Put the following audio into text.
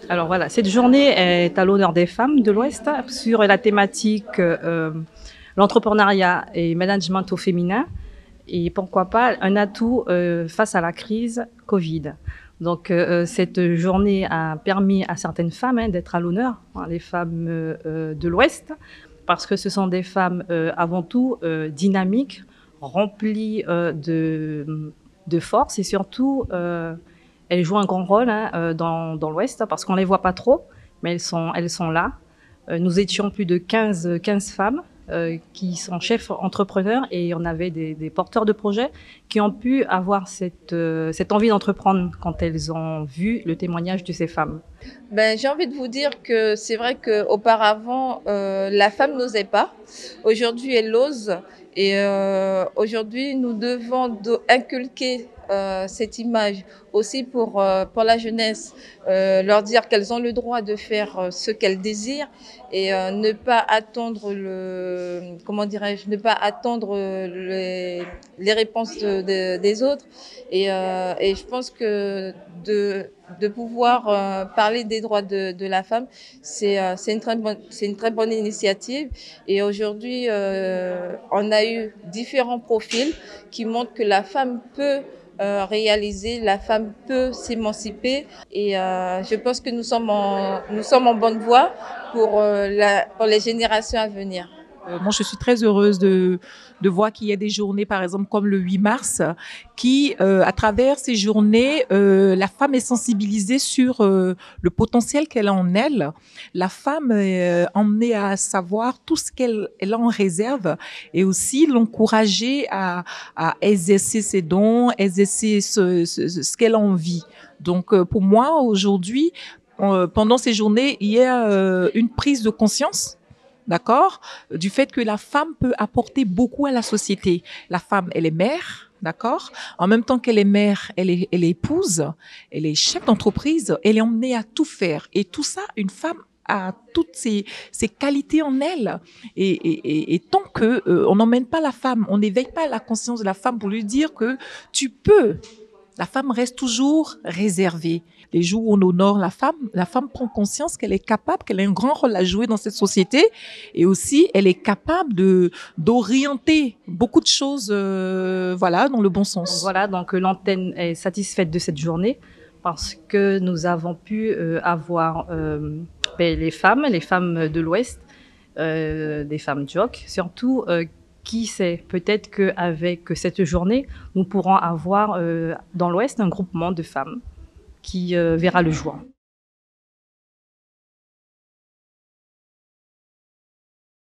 Alors voilà, cette journée est à l'honneur des femmes de l'Ouest sur la thématique l'entrepreneuriat et management au féminin et pourquoi pas un atout face à la crise Covid. Donc cette journée a permis à certaines femmes d'être à l'honneur, les femmes de l'Ouest, parce que ce sont des femmes avant tout dynamiques, remplies de force et surtout elles jouent un grand rôle dans l'Ouest parce qu'on les voit pas trop, mais elles sont là. Nous étions plus de 15 femmes qui sont chefs entrepreneurs et on avait des porteurs de projets qui ont pu avoir cette envie d'entreprendre quand elles ont vu le témoignage de ces femmes. Ben, j'ai envie de vous dire que c'est vrai qu'auparavant, la femme n'osait pas. Aujourd'hui, elle ose. Et aujourd'hui, nous devons inculquer cette image aussi pour la jeunesse, leur dire qu'elles ont le droit de faire ce qu'elles désirent et ne pas attendre comment dirais-je, ne pas attendre les réponses des autres. Et je pense que de pouvoir parler des droits de la femme, c'est une très bonne initiative. Et aujourd'hui, on a eu différents profils qui montrent que la femme peut réaliser, la femme peut s'émanciper. Et je pense que nous sommes en bonne voie pour les générations à venir. Moi, je suis très heureuse de voir qu'il y a des journées, par exemple, comme le 8 mars, qui, à travers ces journées, la femme est sensibilisée sur le potentiel qu'elle a en elle. La femme est emmenée à savoir tout ce qu'elle a en réserve et aussi l'encourager à exercer ses dons, exercer ce qu'elle a envie. Donc, pour moi, aujourd'hui, pendant ces journées, il y a une prise de conscience, d'accord, du fait que la femme peut apporter beaucoup à la société. La femme, elle est mère, d'accord. En même temps qu'elle est mère, elle est épouse, elle est chef d'entreprise, elle est emmenée à tout faire. Et tout ça, une femme a toutes ces qualités en elle. Et tant que on n'emmène pas la femme, on n'éveille pas la conscience de la femme pour lui dire que tu peux. La femme reste toujours réservée. Les jours où on honore la femme prend conscience qu'elle est capable, qu'elle a un grand rôle à jouer dans cette société, et aussi elle est capable d'orienter beaucoup de choses, voilà, dans le bon Donc sens. voilà, donc l'antenne est satisfaite de cette journée parce que nous avons pu avoir les femmes de l'Ouest, des femmes jock, surtout qui sait, peut-être qu'avec cette journée, nous pourrons avoir dans l'Ouest un groupement de femmes qui verra le jour.